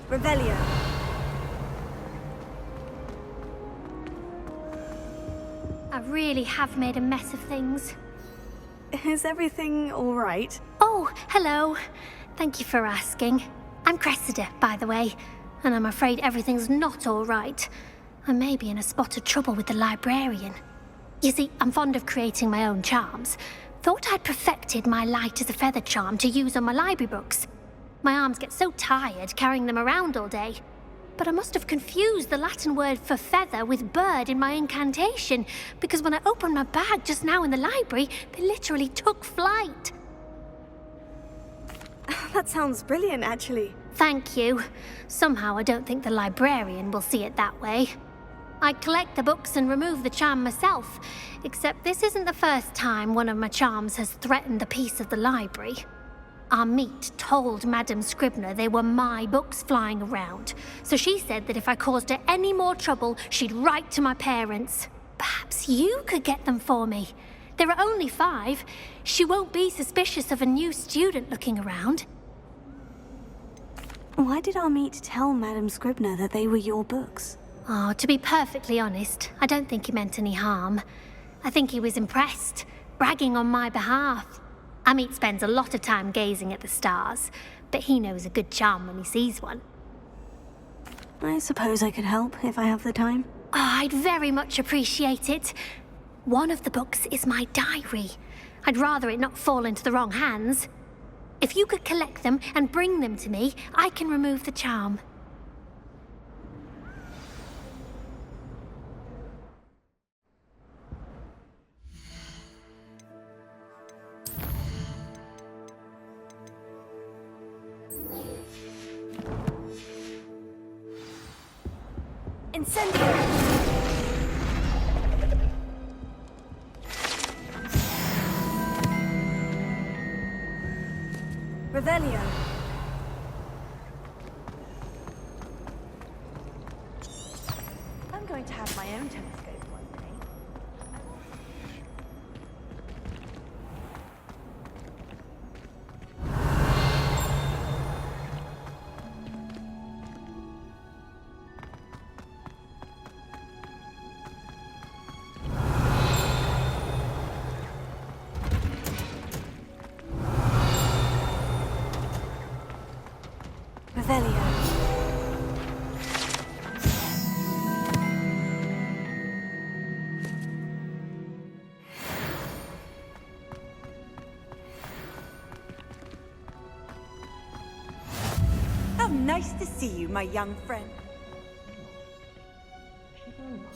Revelio. I really have made a mess of things. Is everything all right? Oh, hello. Thank you for asking. I'm Cressida, by the way, and I'm afraid everything's not all right. I may be in a spot of trouble with the librarian. You see, I'm fond of creating my own charms. Thought I'd perfected my light as a feather charm to use on my library books. My arms get so tired carrying them around all day. But I must have confused the Latin word for feather with bird in my incantation, because when I opened my bag just now in the library, they literally took flight. That sounds brilliant, actually. Thank you. Somehow I don't think the librarian will see it that way. I collect the books and remove the charm myself, except this isn't the first time one of my charms has threatened the peace of the library. Our meet told Madame Scribner they were my books flying around, so she said that if I caused her any more trouble, she'd write to my parents. Perhaps you could get them for me. There are only 5. She won't be suspicious of a new student looking around. Why did our meet tell Madame Scribner that they were your books? Oh, to be perfectly honest, I don't think he meant any harm. I think he was impressed, bragging on my behalf. Amit spends a lot of time gazing at the stars, but he knows a good charm when he sees one. I suppose I could help if I have the time. Oh, I'd very much appreciate it. One of the books is my diary. I'd rather it not fall into the wrong hands. If you could collect them and bring them to me, I can remove the charm. Incendio! Revelio. I'm going to have my own telescope one day. Revelio. How nice to see you, my young friend.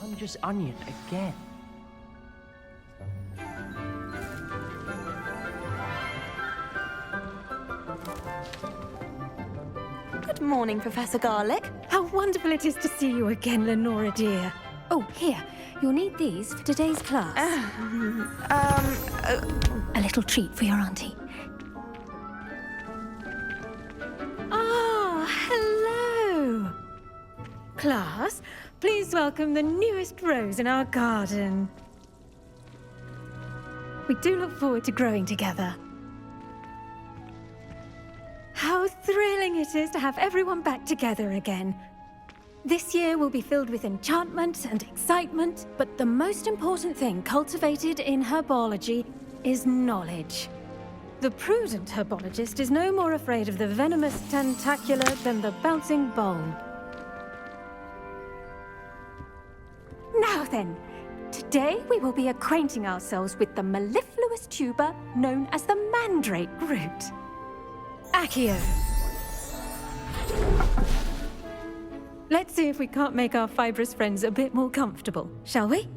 Hunter's onion again. Good morning, Professor Garlic. How wonderful it is to see you again, Lenora dear. Oh, here, you'll need these for today's class. A little treat for your auntie. Ah, hello. Class, please welcome the newest rose in our garden. We do look forward to growing together. How thrilling it is to have everyone back together again. This year will be filled with enchantment and excitement, but the most important thing cultivated in herbology is knowledge. The prudent herbologist is no more afraid of the venomous tentacula than the bouncing bulb. Now then, today we will be acquainting ourselves with the mellifluous tuber known as the mandrake root. Accio. Let's see if we can't make our fibrous friends a bit more comfortable, shall we?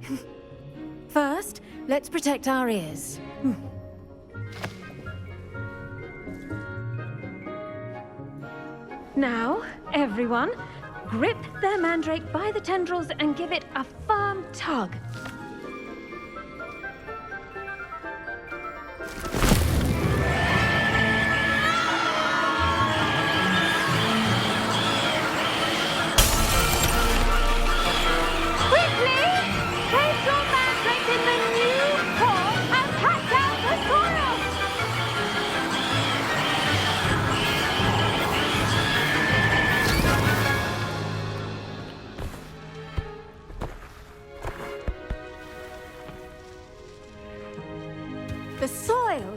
First, let's protect our ears. Now, everyone, grip their mandrake by the tendrils and give it a firm tug.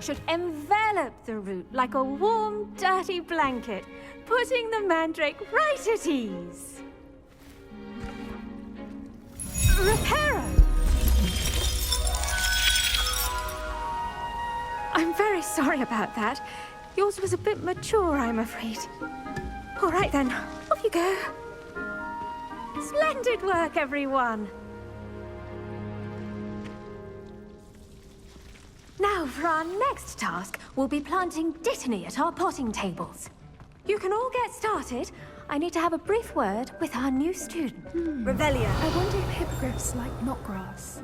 should envelop the root like a warm, dirty blanket, putting the mandrake right at ease. Reparo! I'm very sorry about that. Yours was a bit mature, I'm afraid. All right then, off you go. Splendid work, everyone. Now, for our next task, we'll be planting dittany at our potting tables. You can all get started. I need to have a brief word with our new student. Revelio. I wonder if hippogriffs like knotgrass.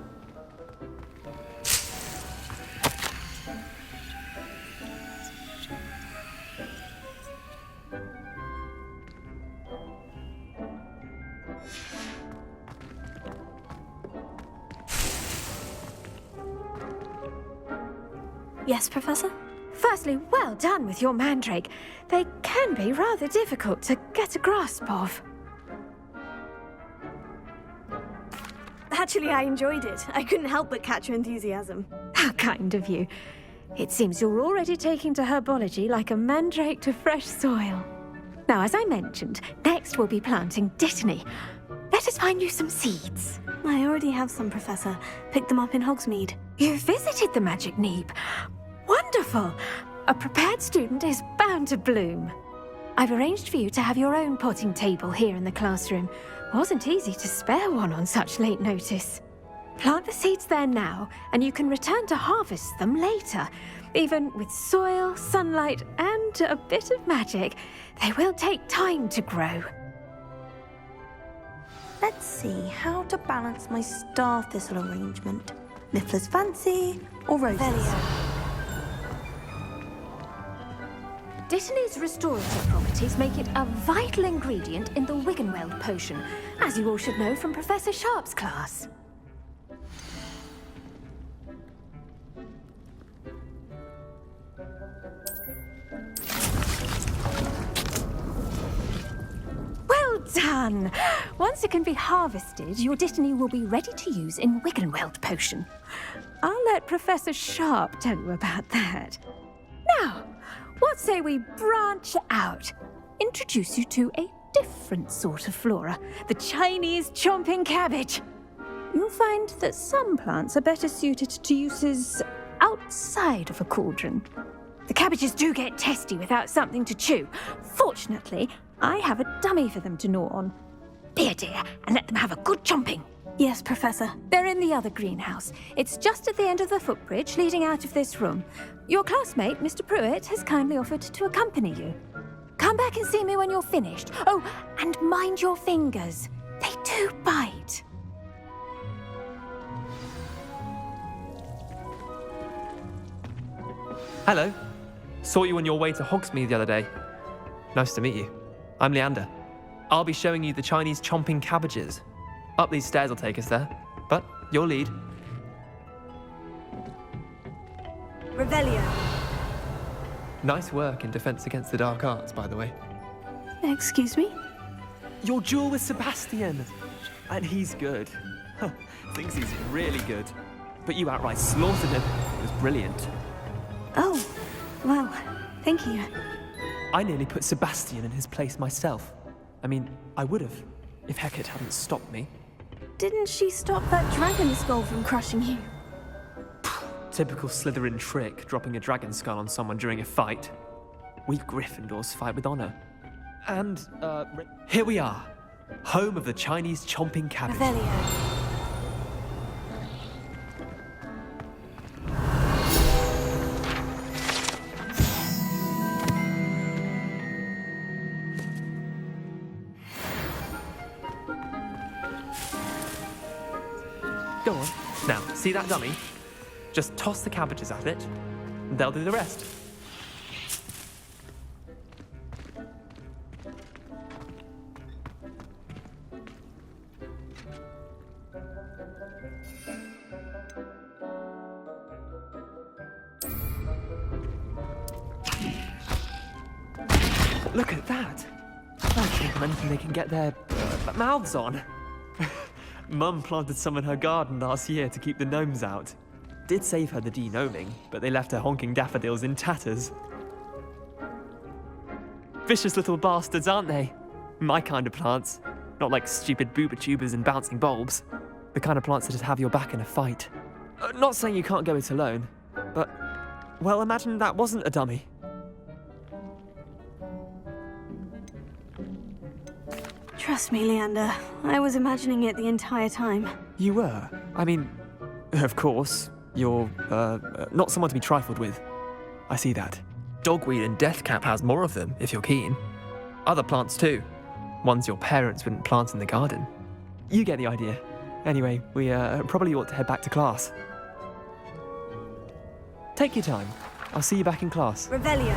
Yes, Professor? Firstly, well done with your mandrake. They can be rather difficult to get a grasp of. Actually, I enjoyed it. I couldn't help but catch your enthusiasm. How kind of you. It seems you're already taking to herbology like a mandrake to fresh soil. Now, as I mentioned, next we'll be planting dittany. Let us find you some seeds. I already have some, Professor. Picked them up in Hogsmid. You visited the Magic Neep. Wonderful! A prepared student is bound to bloom. I've arranged for you to have your own potting table here in the classroom. Wasn't easy to spare one on such late notice. Plant the seeds there now, and you can return to harvest them later. Even with soil, sunlight, and a bit of magic, they will take time to grow. Let's see how to balance my star thistle arrangement. Mifflin's fancy or roses? Dittany's restorative properties make it a vital ingredient in the Wiggenweld potion, as you all should know from Professor Sharp's class. Well done! Once it can be harvested, your dittany will be ready to use in Wiggenweld potion. I'll let Professor Sharp tell you about that. Now, what say we branch out? Introduce you to a different sort of flora, the Chinese chomping cabbage. You'll find that some plants are better suited to uses outside of a cauldron. The cabbages do get testy without something to chew. Fortunately, I have a dummy for them to gnaw on. Be a dear and let them have a good chomping. Yes, Professor. They're in the other greenhouse. It's just at the end of the footbridge leading out of this room. Your classmate, Mr. Pruitt, has kindly offered to accompany you. Come back and see me when you're finished. Oh, and mind your fingers. They do bite. Hello. Saw you on your way to Hogsmid the other day. Nice to meet you. I'm Leander. I'll be showing you the Chinese chomping cabbages. Up these stairs will take us there, but your lead. Revelio. Nice work in Defense Against the Dark Arts, by the way. Excuse me? Your duel with Sebastian. And he's good. Thinks he's really good. But you outright slaughtered him. It was brilliant. Oh, well, thank you. I nearly put Sebastian in his place myself. I mean, I would have, if Hecate hadn't stopped me. Didn't she stop that dragon skull from crushing you? Typical Slytherin trick, dropping a dragon skull on someone during a fight. We Gryffindors fight with honor. And, here we are. Home of the Chinese chomping cabbage. Revelio. Go on. Now, see that dummy? Just toss the cabbages at it, and they'll do the rest. Look at that! I can't anything they can get their mouths on. Mum planted some in her garden last year to keep the gnomes out. did save her the de-gnoming, but they left her honking daffodils in tatters. Vicious little bastards, aren't they? My kind of plants. Not like stupid booba tubers and bouncing bulbs. The kind of plants that just have your back in a fight. Not saying you can't go it alone, but, well, imagine that wasn't a dummy. Trust me, Leander. I was imagining it the entire time. You were? I mean, of course, you're, not someone to be trifled with. I see that. Dogweed and deathcap has more of them, if you're keen. Other plants too. Ones your parents wouldn't plant in the garden. You get the idea. Anyway, we probably ought to head back to class. Take your time. I'll see you back in class. Revelio.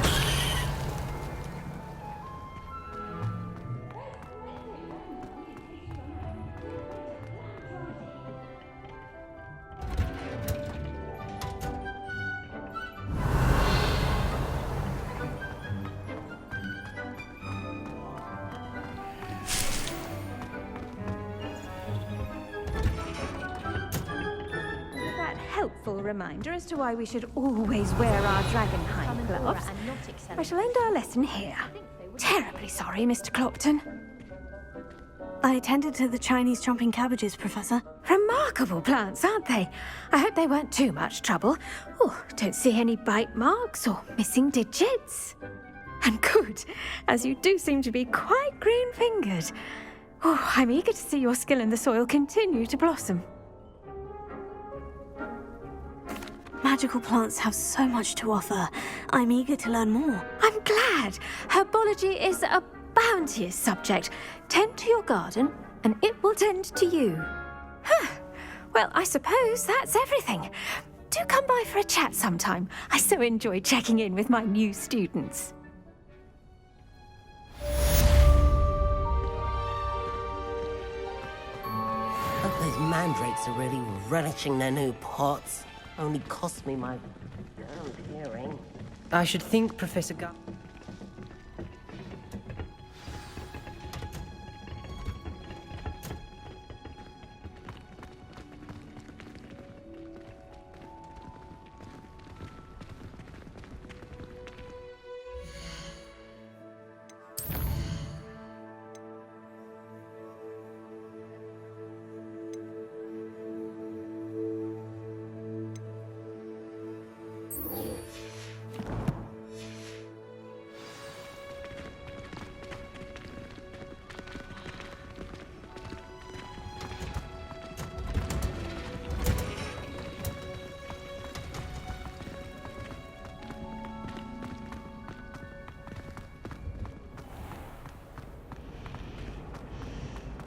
Helpful reminder as to why we should always wear our dragonhide gloves. I shall end our lesson here. Terribly sorry, Mr. Clopton. I tended to the Chinese chomping cabbages, Professor. Remarkable plants, aren't they? I hope they weren't too much trouble. Oh, don't see any bite marks or missing digits. And good, as you do seem to be quite green-fingered. Oh, I'm eager to see your skill in the soil continue to blossom. Magical plants have so much to offer. I'm eager to learn more. I'm glad. Herbology is a bounteous subject. Tend to your garden, and it will tend to you. Huh. Well, I suppose that's everything. Do come by for a chat sometime. I so enjoy checking in with my new students. Hope those mandrakes are really relishing their new pots. Only cost me my damn hearing. I should think, Professor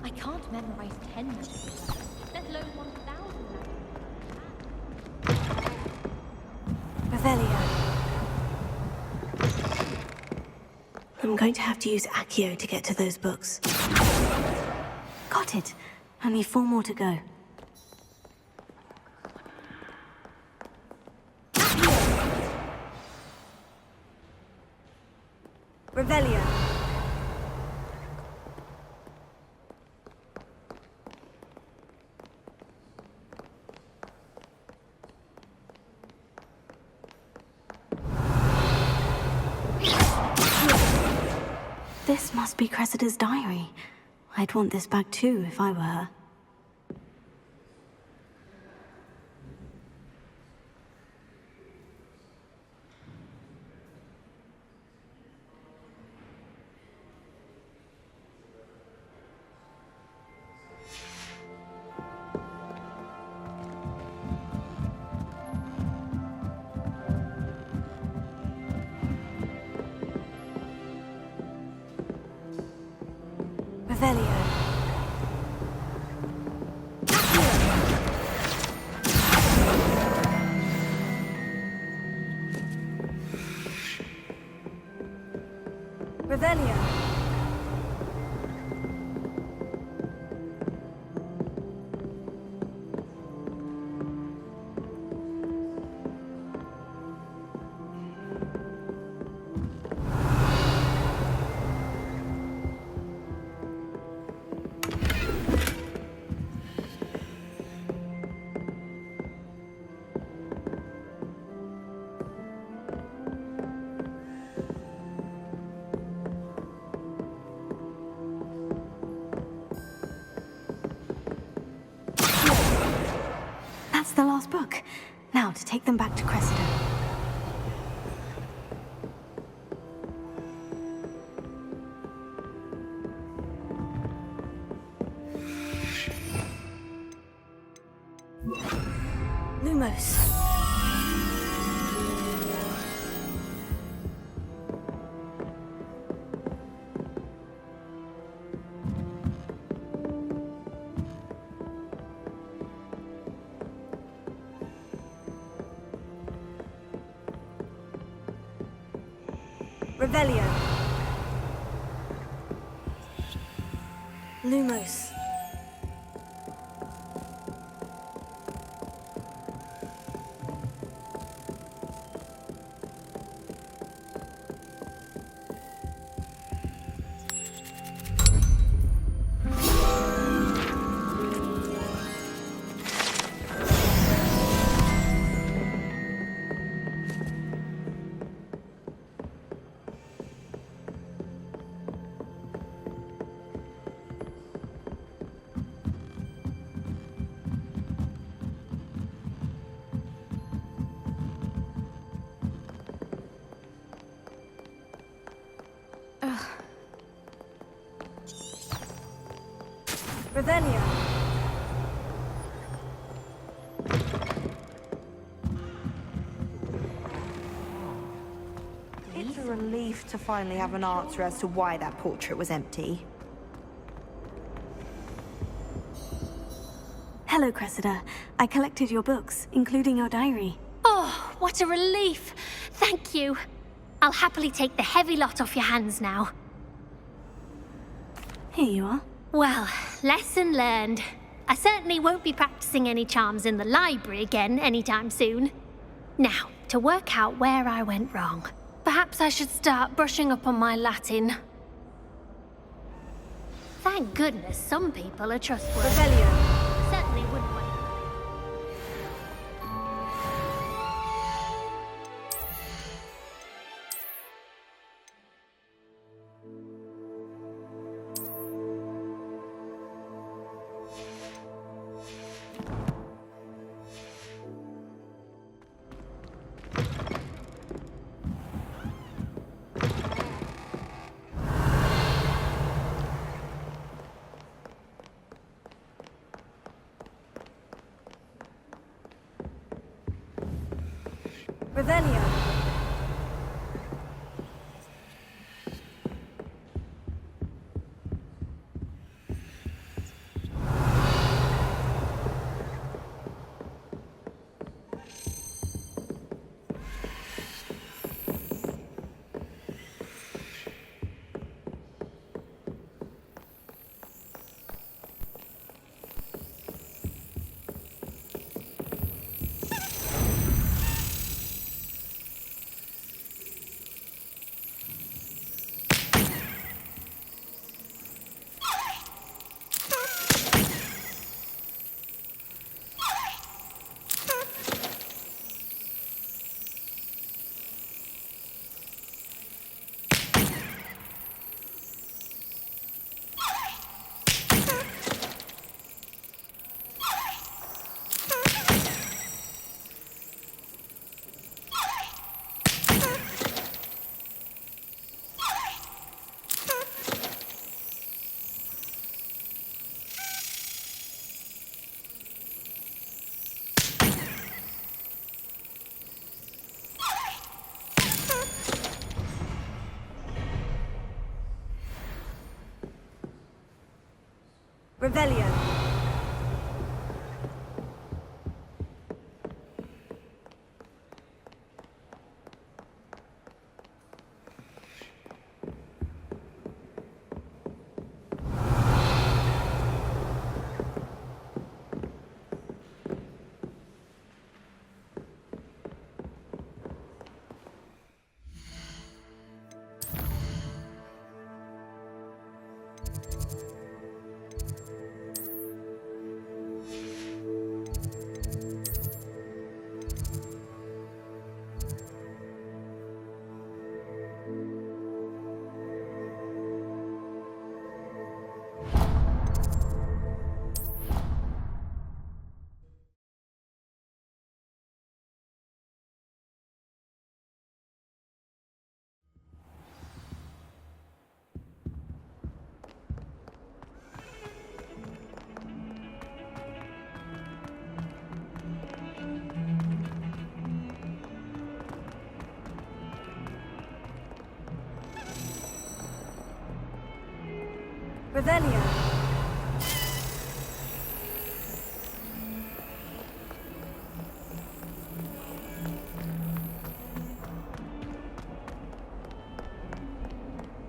I can't memorize 10 minutes, let alone 1,000. Revelio. I'm going to have to use Accio to get to those books. Got it. Only 4 more to go. Revelio. This must be Cressida's diary. I'd want this back too if I were her. Revelio. Revelio. the last book. Now to take them back to Cressida. Lumos. Revelio. Lumos. Revelio. It's a relief to finally have an answer as to why that portrait was empty. Hello, Cressida. I collected your books, including your diary. Oh, what a relief. Thank you. I'll happily take the heavy lot off your hands now. Here you are. Well, lesson learned. I certainly won't be practicing any charms in the library again anytime soon. Now, to work out where I went wrong. Perhaps I should start brushing up on my Latin. Thank goodness some people are trustworthy. Revelio. Certainly wouldn't want. Revelio. Revelio. Revelio.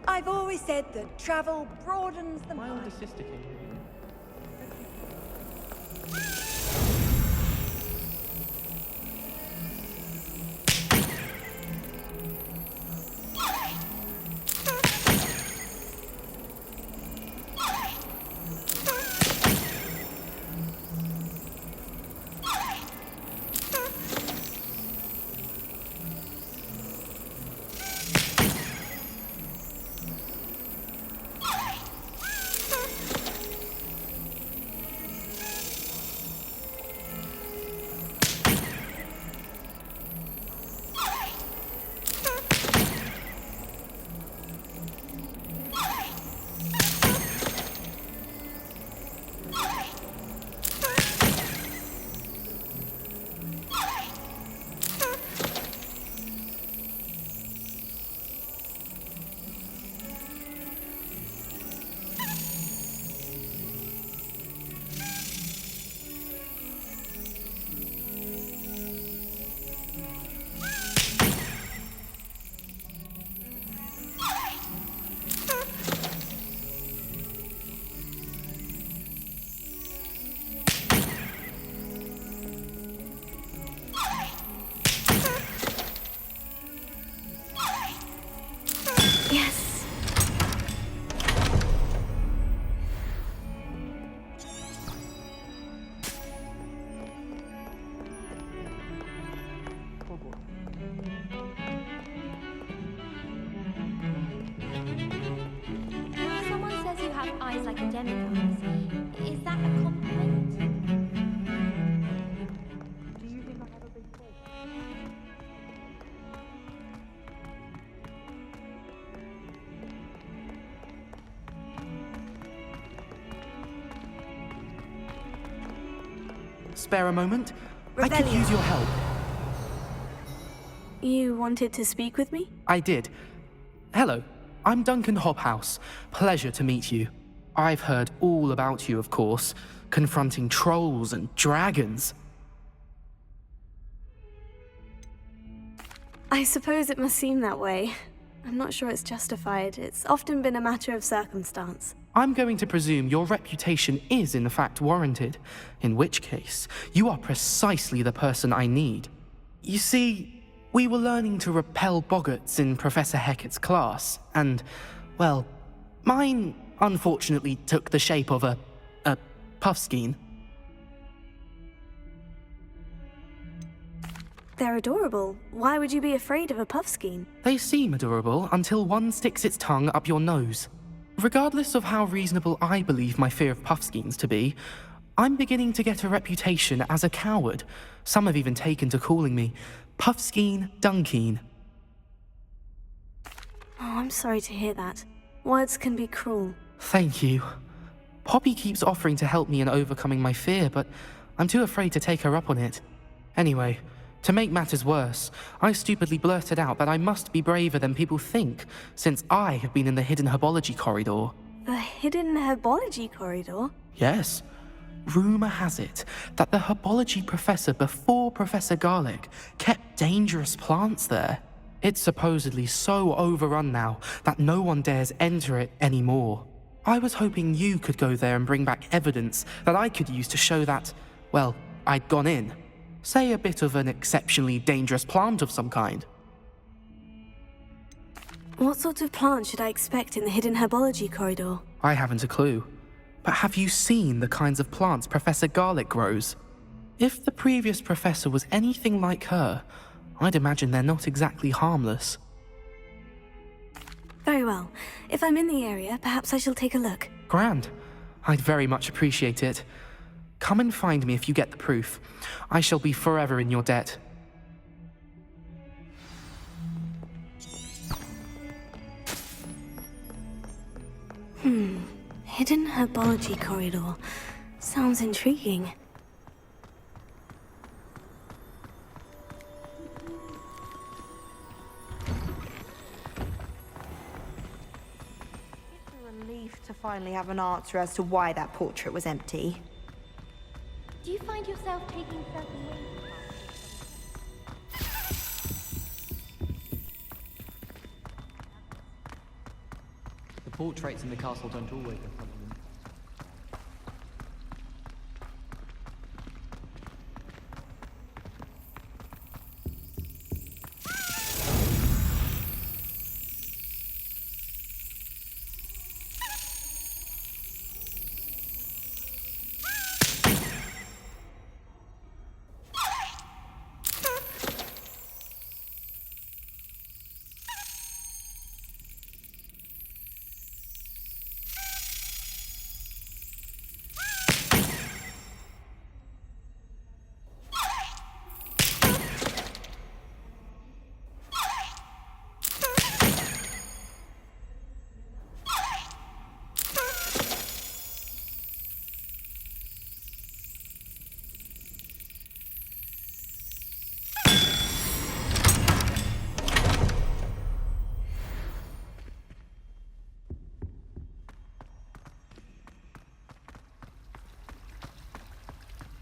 I've always said that travel broadens the My mind. older sister came here. Yes. Someone says you have eyes like a demigod's. Is that a compliment? Do you think I have a big fault? Spare a moment? I could Revelio. use your help. You wanted to speak with me? I did. Hello, I'm Duncan Hobhouse. Pleasure to meet you. I've heard all about you, of course, confronting trolls and dragons. I suppose it must seem that way. I'm not sure it's justified. It's often been a matter of circumstance. I'm going to presume your reputation is in fact warranted, in which case, you are precisely the person I need. You see, we were learning to repel boggarts in Professor Hecat's class, and, well, mine unfortunately took the shape of a puffskein. They're adorable. Why would you be afraid of a puffskein? They seem adorable until one sticks its tongue up your nose. Regardless of how reasonable I believe my fear of puffskeins to be, I'm beginning to get a reputation as a coward. Some have even taken to calling me Puffskein Dunkeen. Oh, I'm sorry to hear that. Words can be cruel. Thank you. Poppy keeps offering to help me in overcoming my fear, but I'm too afraid to take her up on it. Anyway, to make matters worse, I stupidly blurted out that I must be braver than people think, since I have been in the hidden herbology corridor. The hidden herbology corridor? Yes. Rumour has it that the herbology professor before Professor Garlic kept dangerous plants there. It's supposedly so overrun now that no one dares enter it anymore. I was hoping you could go there and bring back evidence that I could use to show that, well, I'd gone in. Say a bit of an exceptionally dangerous plant of some kind. What sort of plant should I expect in the hidden herbology corridor? I haven't a clue. But have you seen the kinds of plants Professor Garlic grows? If the previous professor was anything like her, I'd imagine they're not exactly harmless. Very well. If I'm in the area, perhaps I shall take a look. Grand. I'd very much appreciate it. Come and find me if you get the proof. I shall be forever in your debt. Hidden herbology corridor. Sounds intriguing. It's a relief relief to finally have an answer as to why that portrait was empty. Do you find yourself taking certain ways? The portraits in the castle don't always have something.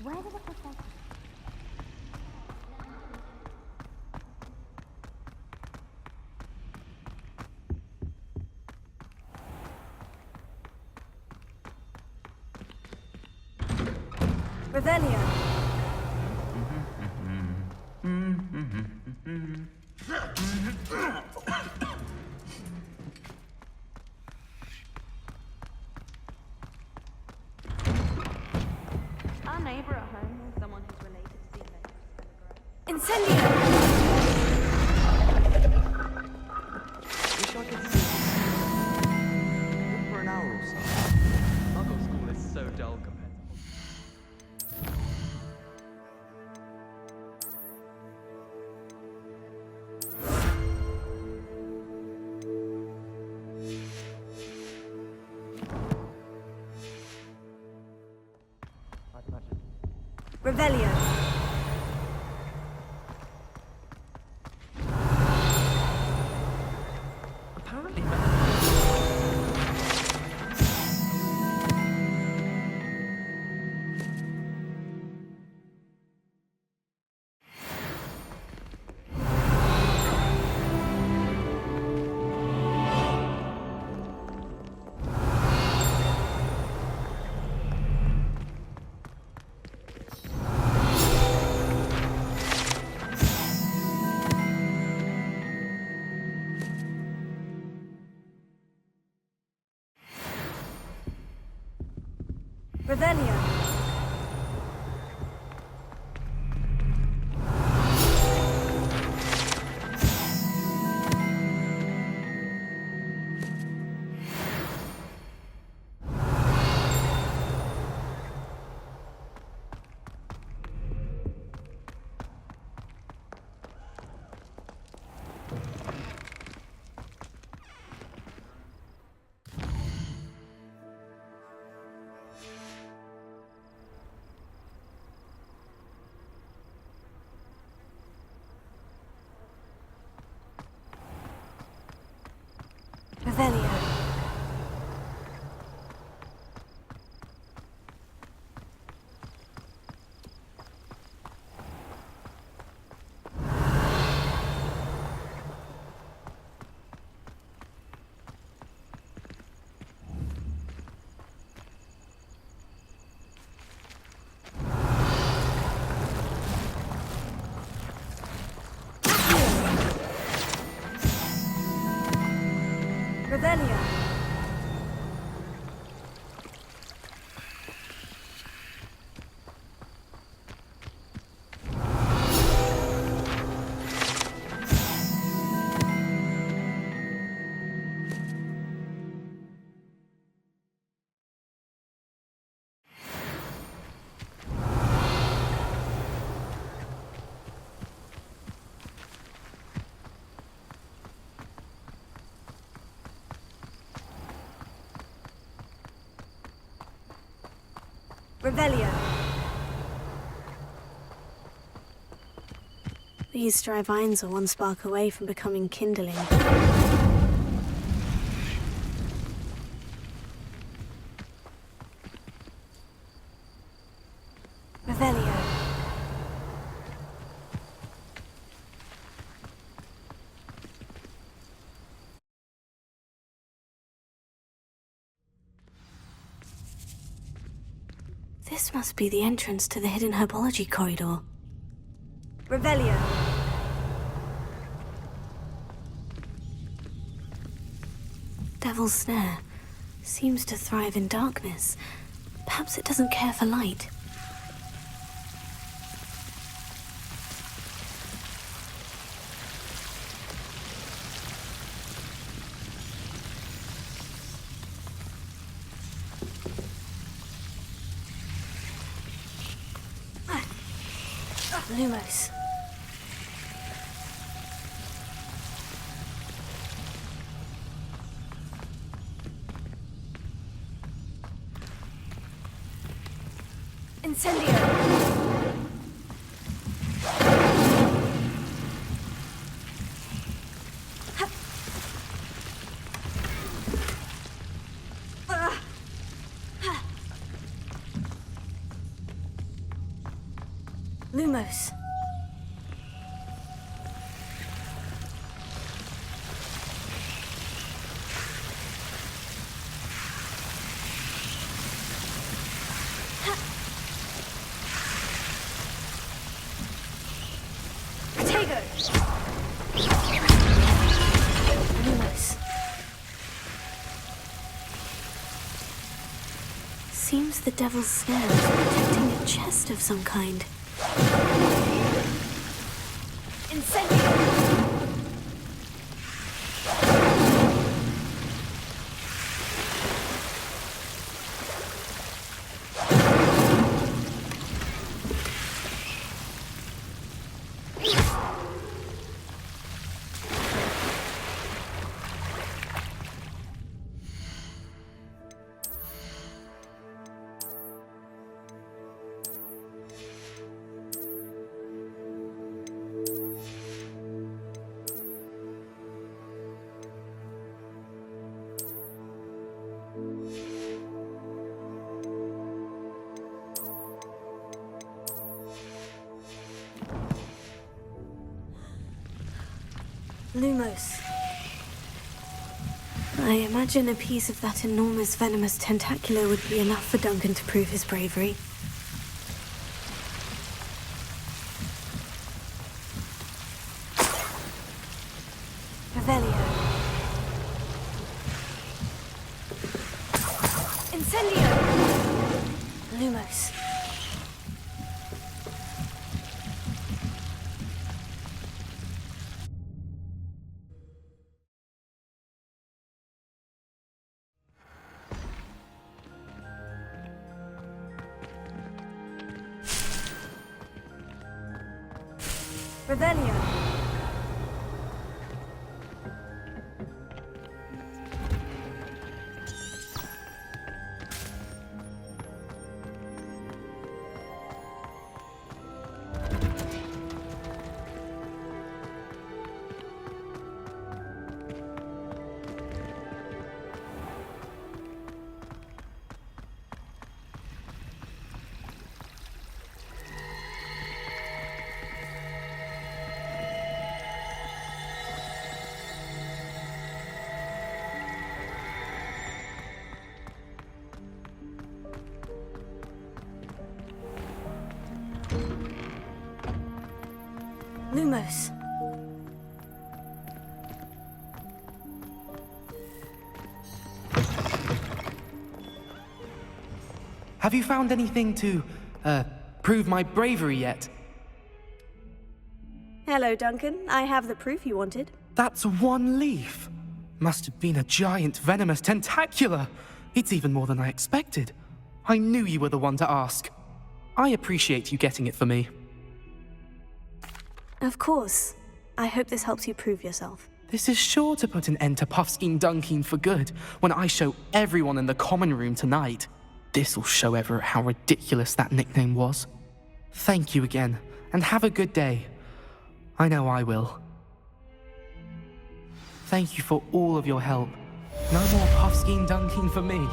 Where did the professor... Revelio. Our neighbor at home is someone who's related to the alleged. Incendio! Wish I could see. Good for an hour or so. Muggle school is so dull compared to... Revelio. Apparently, Revelio. Revelio. Revelio. Revelio. These dry vines are one spark away from becoming kindling. This must be the entrance to the hidden herbology corridor. Revelio. Devil's Snare seems to thrive in darkness. Perhaps it doesn't care for light. Lumos. Incendio. Lumos. Lumos. Seems the Devil's Snare is protecting a chest of some kind. Incendio. Lumos. I imagine a piece of that enormous venomous tentacular would be enough for Duncan to prove his bravery. Revelio. Incendio. Lumos. Revelio. Lumos. Have you found anything to, prove my bravery yet? Hello, Duncan. I have the proof you wanted. That's one leaf. Must have been a giant venomous tentacula. It's even more than I expected. I knew you were the one to ask. I appreciate you getting it for me. Of course. I hope this helps you prove yourself. This is sure to put an end to Puffskein Dunkin for good when I show everyone in the common room tonight. This'll show Everett how ridiculous that nickname was. Thank you again, and have a good day. I know I will. Thank you for all of your help. No more Puffskein Dunkin for me.